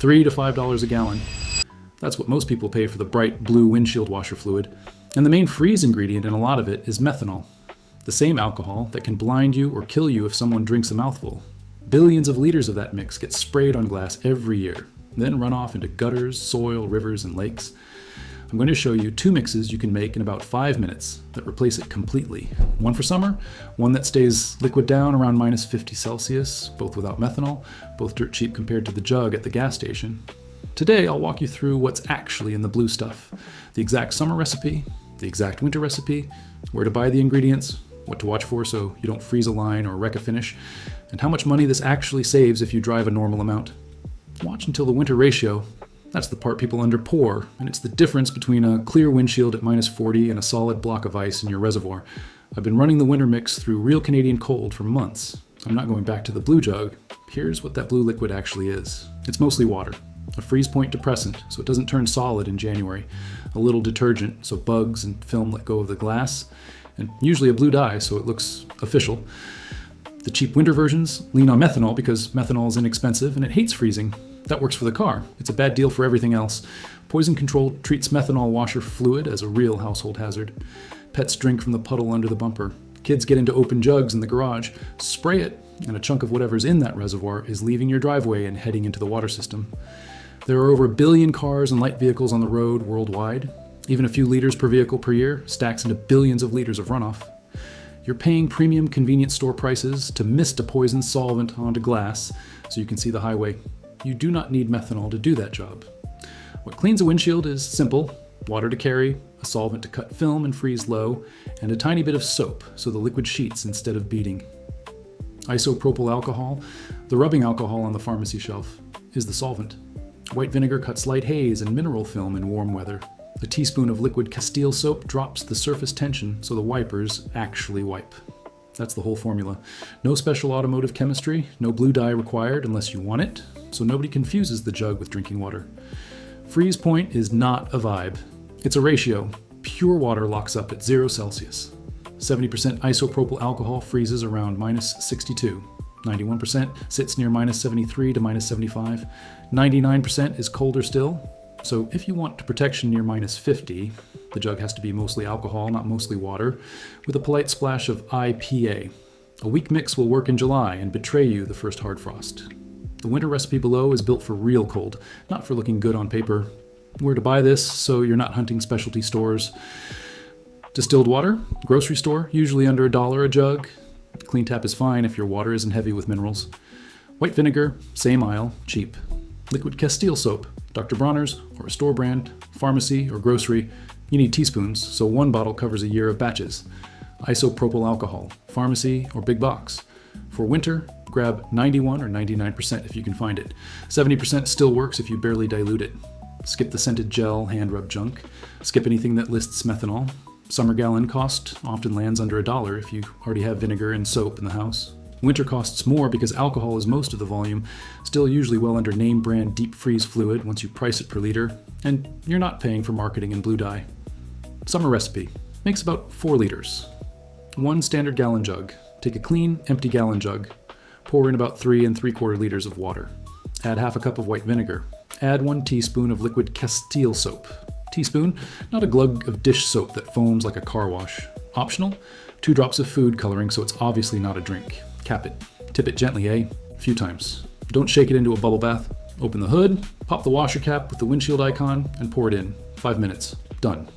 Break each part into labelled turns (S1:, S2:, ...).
S1: $3 to $5 a gallon. That's what most people pay for the bright blue windshield washer fluid. And the main freeze ingredient in a lot of it is methanol, the same alcohol that can blind you or kill you if someone drinks a mouthful. Billions of liters of that mix get sprayed on glass every year, then run off into gutters, soil, rivers, and lakes. I'm going to show you 2 mixes you can make in about 5 minutes that replace it completely. One for summer, one that stays liquid down around minus 50 Celsius, both without methanol, both dirt cheap compared to the jug at the gas station. Today, I'll walk you through what's actually in the blue stuff, the exact summer recipe, the exact winter recipe, where to buy the ingredients, what to watch for so you don't freeze a line or wreck a finish, and how much money this actually saves if you drive a normal amount. Watch until the winter ratio. That's the part people underpour, and it's the difference between a clear windshield at minus 40 and a solid block of ice in your reservoir. I've been running the winter mix through real Canadian cold for months. I'm not going back to the blue jug. Here's what that blue liquid actually is. It's mostly water. A freeze point depressant, so it doesn't turn solid in January. A little detergent, so bugs and film let go of the glass. And usually a blue dye, so it looks official. The cheap winter versions lean on methanol because methanol is inexpensive and it hates freezing. That works for the car. It's a bad deal for everything else. Poison Control treats methanol washer fluid as a real household hazard. Pets drink from the puddle under the bumper. Kids get into open jugs in the garage. Spray it, and a chunk of whatever's in that reservoir is leaving your driveway and heading into the water system. There are over 1 billion cars and light vehicles on the road worldwide. Even a few liters per vehicle per year stacks into billions of liters of runoff. You're paying premium convenience store prices to mist a poison solvent onto glass so you can see the highway. You do not need methanol to do that job. What cleans a windshield is simple: water to carry, a solvent to cut film and freeze low, and a tiny bit of soap so the liquid sheets instead of beading. Isopropyl alcohol, the rubbing alcohol on the pharmacy shelf, is the solvent. White vinegar cuts light haze and mineral film in warm weather. A teaspoon of liquid Castile soap drops the surface tension so the wipers actually wipe. That's the whole formula. No special automotive chemistry, no blue dye required unless you want it, so nobody confuses the jug with drinking water. Freeze point is not a vibe. It's a ratio. Pure water locks up at 0 Celsius. 70% isopropyl alcohol freezes around minus 62. 91% sits near minus 73 to minus 75. 99% is colder still. So if you want protection near minus 50, the jug has to be mostly alcohol, not mostly water, with a polite splash of IPA. A weak mix will work in July and betray you the first hard frost. The winter recipe below is built for real cold, not for looking good on paper. Where to buy this so you're not hunting specialty stores. Distilled water, grocery store, usually under $1 a jug. Clean tap is fine if your water isn't heavy with minerals. White vinegar, same aisle, cheap. Liquid Castile soap, Dr. Bronner's or a store brand, pharmacy or grocery. You need teaspoons, so 1 bottle covers a year of batches. Isopropyl alcohol, pharmacy or big box. For winter, grab 91 or 99% if you can find it. 70% still works if you barely dilute it. Skip the scented gel, hand rub junk. Skip anything that lists methanol. Summer gallon cost often lands under $1 if you already have vinegar and soap in the house. Winter costs more because alcohol is most of the volume, still usually well under name brand deep freeze fluid once you price it per liter, and you're not paying for marketing and blue dye. Summer recipe. Makes about 4 liters. 1 standard gallon jug. Take a clean, empty gallon jug. Pour in about 3 3/4 liters of water. Add half a cup of white vinegar. Add 1 teaspoon of liquid Castile soap. Teaspoon, not a glug of dish soap that foams like a car wash. Optional, 2 drops of food coloring so it's obviously not a drink. Cap it. Tip it gently, A few times. Don't shake it into a bubble bath. Open the hood, pop the washer cap with the windshield icon, and pour it in. 5 minutes. Done.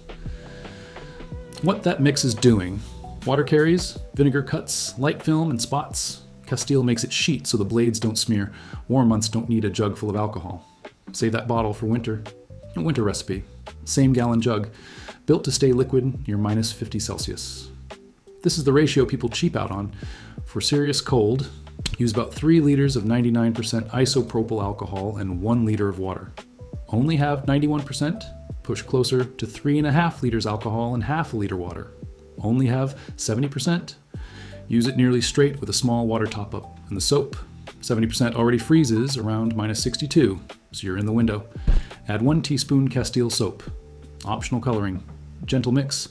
S1: What that mix is doing: water carries, vinegar cuts, light film and spots. Castile makes it sheet so the blades don't smear. Warm months don't need a jug full of alcohol. Save that bottle for winter. A winter recipe. Same gallon jug. Built to stay liquid near minus 50 Celsius. This is the ratio people cheap out on. For serious cold, use about 3 liters of 99% isopropyl alcohol and 1 liter of water. Only have 91%? Push closer to 3.5 liters alcohol and half a liter water. Only have 70%? Use it nearly straight with a small water top-up. And the soap, 70% already freezes around minus 62, so you're in the window. Add 1 teaspoon Castile soap. Optional coloring. Gentle mix.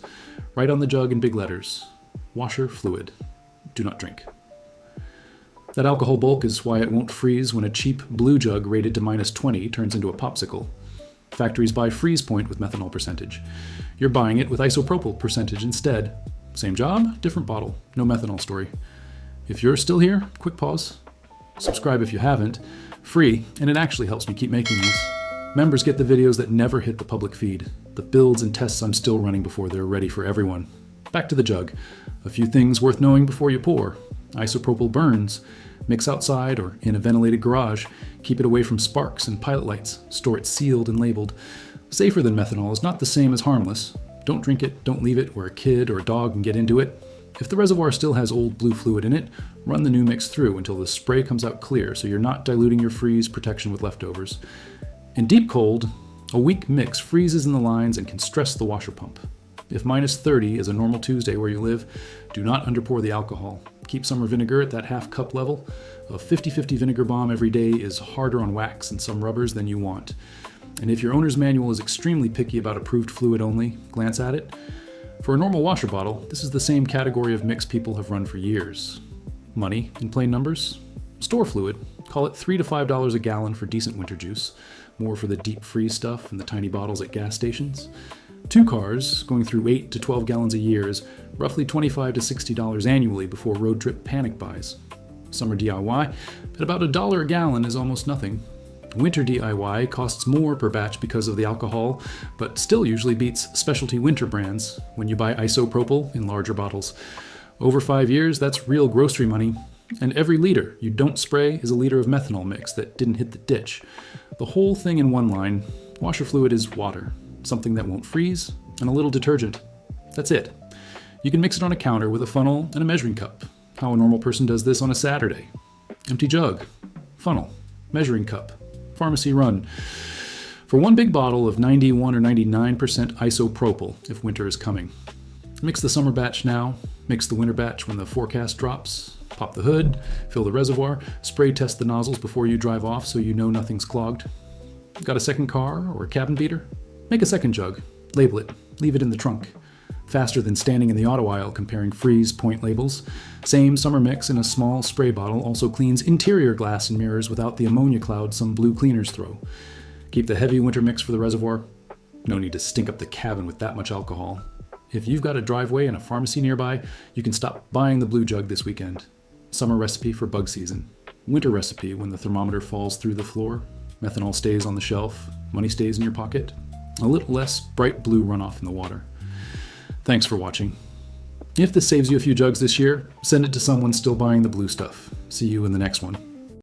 S1: Right on the jug in big letters. Washer fluid. Do not drink. That alcohol bulk is why it won't freeze when a cheap blue jug rated to -20 turns into a popsicle. Factories buy freeze point with methanol percentage. You're buying it with isopropyl percentage instead. Same job, different bottle. No methanol story. If you're still here, quick pause. Subscribe if you haven't. Free, and it actually helps me keep making these. Members get the videos that never hit the public feed, the builds and tests I'm still running before they're ready for everyone. Back to the jug. A few things worth knowing before you pour. Isopropyl burns. Mix outside or in a ventilated garage. Keep it away from sparks and pilot lights. Store it sealed and labeled. Safer than methanol is not the same as harmless. Don't drink it, don't leave it where a kid or a dog can get into it. If the reservoir still has old blue fluid in it, run the new mix through until the spray comes out clear so you're not diluting your freeze protection with leftovers. In deep cold, a weak mix freezes in the lines and can stress the washer pump. If -30 is a normal Tuesday where you live, do not underpour the alcohol. Keep summer vinegar at that half cup level. A 50-50 vinegar bomb every day is harder on wax and some rubbers than you want. And if your owner's manual is extremely picky about approved fluid only, glance at it. For a normal washer bottle, this is the same category of mix people have run for years. Money, in plain numbers. Store fluid, call it $3 to $5 a gallon for decent winter juice, more for the deep freeze stuff and the tiny bottles at gas stations. 2 cars, going through 8 to 12 gallons a year, is roughly $25 to $60 annually before road trip panic buys. Summer DIY, at about $1 a gallon is almost nothing. Winter DIY costs more per batch because of the alcohol, but still usually beats specialty winter brands when you buy isopropyl in larger bottles. Over 5 years, that's real grocery money. And every liter you don't spray is a liter of methanol mix that didn't hit the ditch. The whole thing in one line. Washer fluid is water, something that won't freeze, and a little detergent. That's it. You can mix it on a counter with a funnel and a measuring cup. How a normal person does this on a Saturday. Empty jug, funnel, measuring cup, pharmacy run. For one big bottle of 91 or 99% isopropyl if winter is coming. Mix the summer batch now, mix the winter batch when the forecast drops, pop the hood, fill the reservoir, spray test the nozzles before you drive off so you know nothing's clogged. Got a second car or a cabin beater? Make a second jug, label it, leave it in the trunk. Faster than standing in the auto aisle comparing freeze point labels. Same summer mix in a small spray bottle also cleans interior glass and mirrors without the ammonia cloud some blue cleaners throw. Keep the heavy winter mix for the reservoir. No need to stink up the cabin with that much alcohol. If you've got a driveway and a pharmacy nearby, you can stop buying the blue jug this weekend. Summer recipe for bug season. Winter recipe when the thermometer falls through the floor. Methanol stays on the shelf. Money stays in your pocket. A little less bright blue runoff in the water. Thanks for watching. If this saves you a few jugs this year, send it to someone still buying the blue stuff. See you in the next one.